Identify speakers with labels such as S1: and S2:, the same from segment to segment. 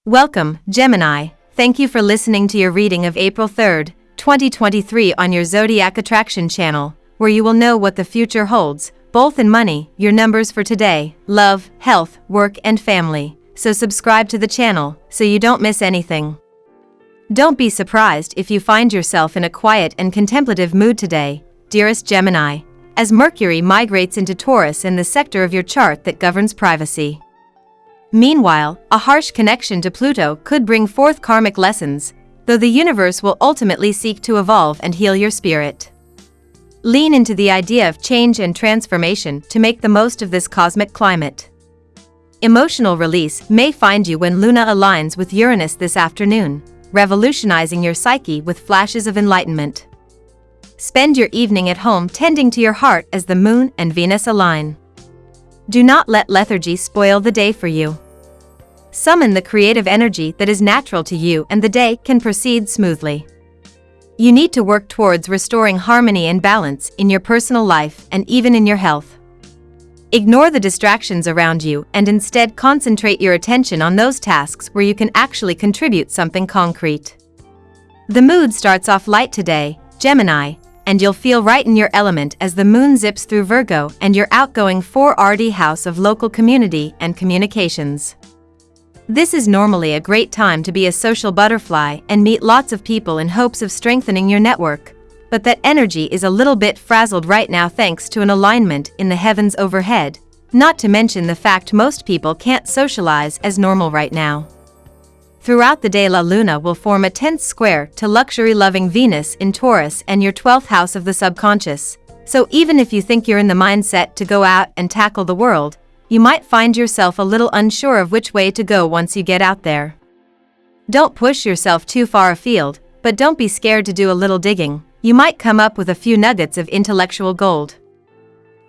S1: Welcome, Gemini. Thank you for listening to your reading of April 3rd, 2023 on your Zodiac Attraction channel, where you will know what the future holds, both in money, your numbers for today, love, health, work, and family. So subscribe to the channel so you don't miss anything. Don't be surprised if you find yourself in a quiet and contemplative mood today, dearest Gemini, as Mercury migrates into Taurus in the sector of your chart that governs privacy. Meanwhile, a harsh connection to Pluto could bring forth karmic lessons, though the universe will ultimately seek to evolve and heal your spirit. Lean into the idea of change and transformation to make the most of this cosmic climate. Emotional release may find you when Luna aligns with Uranus this afternoon, revolutionizing your psyche with flashes of enlightenment. Spend your evening at home tending to your heart as the Moon and Venus align. Do not let lethargy spoil the day for you. Summon the creative energy that is natural to you and the day can proceed smoothly. You need to work towards restoring harmony and balance in your personal life and even in your health. Ignore the distractions around you and instead concentrate your attention on those tasks where you can actually contribute something concrete. The mood starts off light today, Gemini, and you'll feel right in your element as the moon zips through Virgo and your outgoing 4rd house of local community and communications. This is normally a great time to be a social butterfly and meet lots of people in hopes of strengthening your network, but that energy is a little bit frazzled right now thanks to an alignment in the heavens overhead, not to mention the fact most people can't socialize as normal right now. Throughout the day, La Luna will form a tense square to luxury-loving Venus in Taurus and your 12th house of the subconscious, so even if you think you're in the mindset to go out and tackle the world, you might find yourself a little unsure of which way to go once you get out there. Don't push yourself too far afield, but don't be scared to do a little digging. You might come up with a few nuggets of intellectual gold.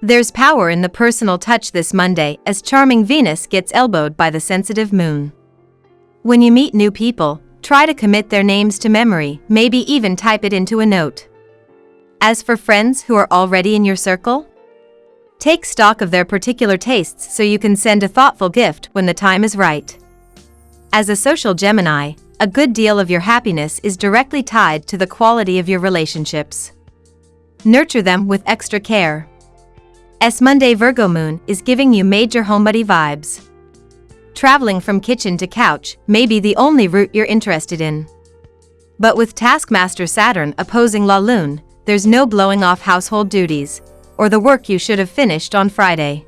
S1: There's power in the personal touch this Monday as charming Venus gets elbowed by the sensitive moon. When you meet new people, try to commit their names to memory, maybe even type it into a note. As for friends who are already in your circle, take stock of their particular tastes so you can send a thoughtful gift when the time is right. As a social Gemini, a good deal of your happiness is directly tied to the quality of your relationships. Nurture them with extra care. Monday Virgo moon is giving you major homebody vibes. Traveling from kitchen to couch may be the only route you're interested in. But with Taskmaster Saturn opposing La Lune, there's no blowing off household duties, or the work you should have finished on Friday.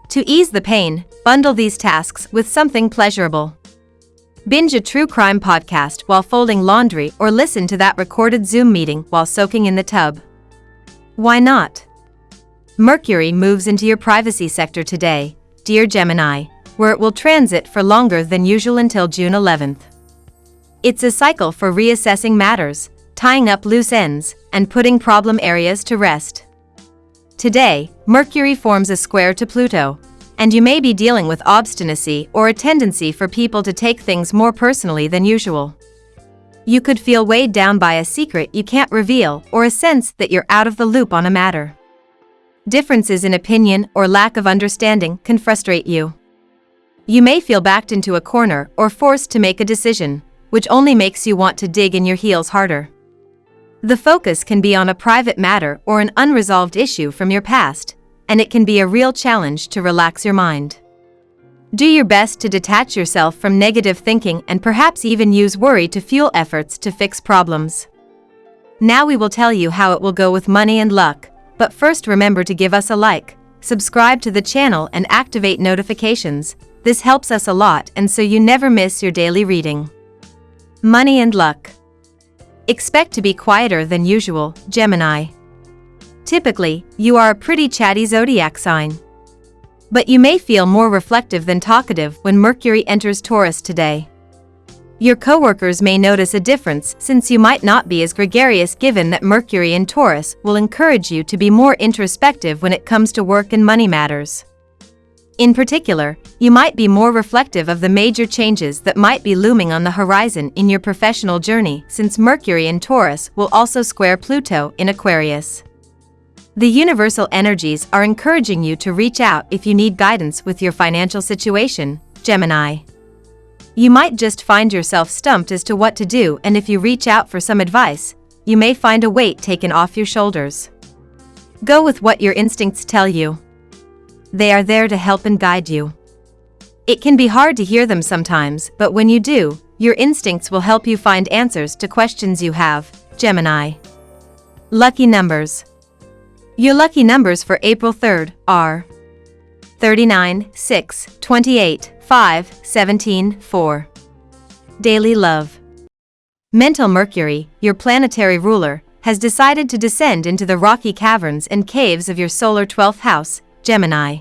S1: To ease the pain, bundle these tasks with something pleasurable. Binge a true crime podcast while folding laundry or listen to that recorded Zoom meeting while soaking in the tub. Why not? Mercury moves into your privacy sector today, dear Gemini, where it will transit for longer than usual until June 11th. It's a cycle for reassessing matters, tying up loose ends, and putting problem areas to rest. Today, Mercury forms a square to Pluto, and you may be dealing with obstinacy or a tendency for people to take things more personally than usual. You could feel weighed down by a secret you can't reveal or a sense that you're out of the loop on a matter. Differences in opinion or lack of understanding can frustrate you. You may feel backed into a corner or forced to make a decision, which only makes you want to dig in your heels harder. The focus can be on a private matter or an unresolved issue from your past, and it can be a real challenge to relax your mind. Do your best to detach yourself from negative thinking and perhaps even use worry to fuel efforts to fix problems. Now we will tell you how it will go with money and luck, but first remember to give us a like, subscribe to the channel and activate notifications. This helps us a lot and so you never miss your daily reading. Money and luck. Expect to be quieter than usual, Gemini. Typically, you are a pretty chatty zodiac sign. But you may feel more reflective than talkative when Mercury enters Taurus today. Your coworkers may notice a difference since you might not be as gregarious given that Mercury in Taurus will encourage you to be more introspective when it comes to work and money matters. In particular, you might be more reflective of the major changes that might be looming on the horizon in your professional journey since Mercury in Taurus will also square Pluto in Aquarius. The universal energies are encouraging you to reach out if you need guidance with your financial situation, Gemini. You might just find yourself stumped as to what to do, and if you reach out for some advice, you may find a weight taken off your shoulders. Go with what your instincts tell you. They are there to help and guide you. It can be hard to hear them sometimes, but when you do, your instincts will help you find answers to questions you have, Gemini. Lucky numbers. Your lucky numbers for April 3rd are 39, 6, 28, 5, 17, 4. Daily love. Mental Mercury, your planetary ruler, has decided to descend into the rocky caverns and caves of your solar 12th house, Gemini.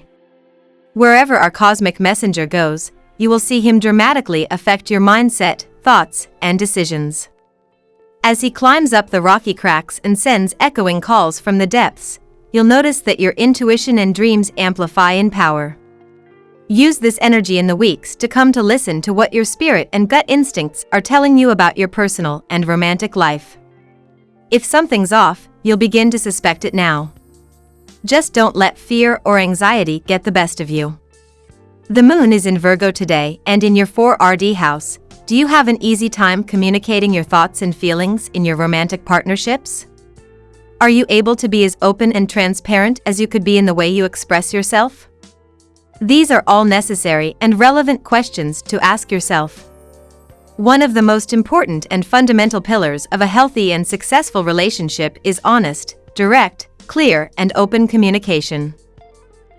S1: Wherever our cosmic messenger goes, you will see him dramatically affect your mindset, thoughts, and decisions. As he climbs up the rocky cracks and sends echoing calls from the depths, you'll notice that your intuition and dreams amplify in power. Use this energy in the weeks to come to listen to what your spirit and gut instincts are telling you about your personal and romantic life. If something's off, you'll begin to suspect it now. Just don't let fear or anxiety get the best of you. The moon is in Virgo today and in your 4RD house. Do you have an easy time communicating your thoughts and feelings in your romantic partnerships? Are you able to be as open and transparent as you could be in the way you express yourself? These are all necessary and relevant questions to ask yourself. One of the most important and fundamental pillars of a healthy and successful relationship is honest, direct, clear, and open communication.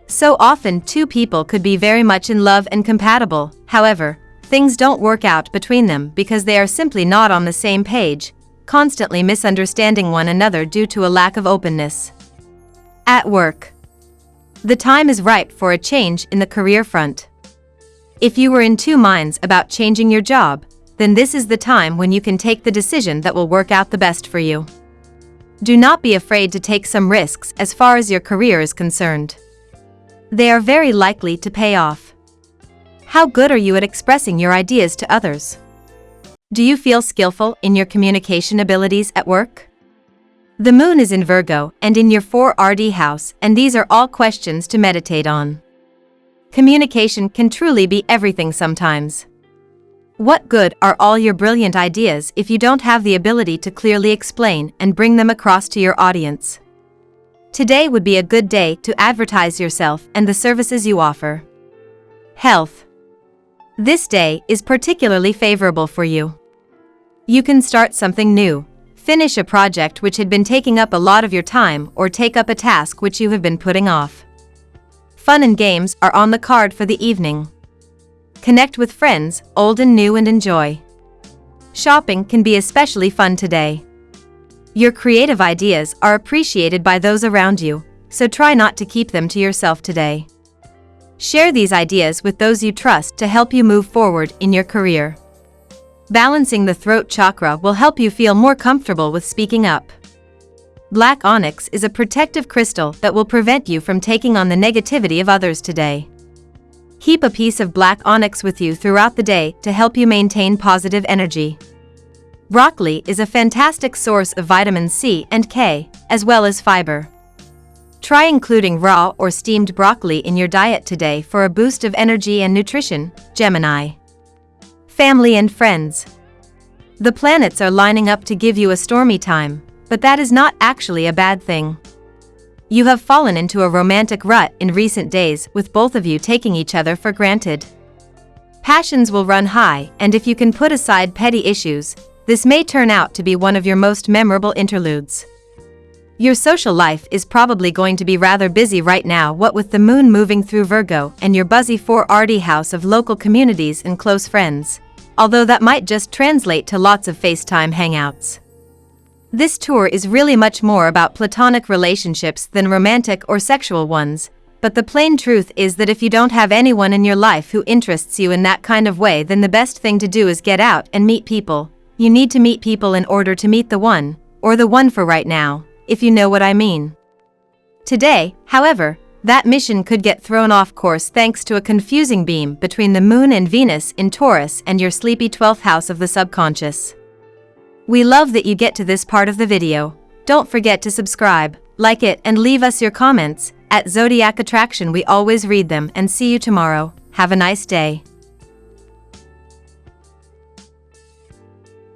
S1: So often two people could be very much in love and compatible, however, things don't work out between them because they are simply not on the same page, constantly misunderstanding one another due to a lack of openness. At work. The time is ripe for a change in the career front. If you were in two minds about changing your job, then this is the time when you can take the decision that will work out the best for you. Do not be afraid to take some risks as far as your career is concerned. They are very likely to pay off. How good are you at expressing your ideas to others? Do you feel skillful in your communication abilities at work? The moon is in Virgo and in your 4RD house, and these are all questions to meditate on. Communication can truly be everything sometimes. What good are all your brilliant ideas if you don't have the ability to clearly explain and bring them across to your audience? Today would be a good day to advertise yourself and the services you offer. Health. This day is particularly favorable for you. You can start something new, finish a project which had been taking up a lot of your time, or take up a task which you have been putting off. Fun and games are on the card for the evening. Connect with friends, old and new, and enjoy. Shopping can be especially fun today. Your creative ideas are appreciated by those around you, so try not to keep them to yourself today. Share these ideas with those you trust to help you move forward in your career. Balancing the throat chakra will help you feel more comfortable with speaking up. Black onyx is a protective crystal that will prevent you from taking on the negativity of others today. Keep a piece of black onyx with you throughout the day to help you maintain positive energy. Broccoli is a fantastic source of vitamin C and K, as well as fiber. Try including raw or steamed broccoli in your diet today for a boost of energy and nutrition, Gemini. Family and friends. The planets are lining up to give you a stormy time, but that is not actually a bad thing. You have fallen into a romantic rut in recent days, with both of you taking each other for granted. Passions will run high, and if you can put aside petty issues, this may turn out to be one of your most memorable interludes. Your social life is probably going to be rather busy right now, what with the moon moving through Virgo and your buzzy 4RD house of local communities and close friends, although that might just translate to lots of FaceTime hangouts. This tour is really much more about platonic relationships than romantic or sexual ones, but the plain truth is that if you don't have anyone in your life who interests you in that kind of way, then the best thing to do is get out and meet people. You need to meet people in order to meet the one, or the one for right now, if you know what I mean. Today, however, that mission could get thrown off course thanks to a confusing beam between the moon and Venus in Taurus and your sleepy 12th house of the subconscious. We love that you get to this part of the video. Don't forget to subscribe, like it, and leave us your comments. At Zodiac Attraction we always read them, and see you tomorrow. Have a nice day.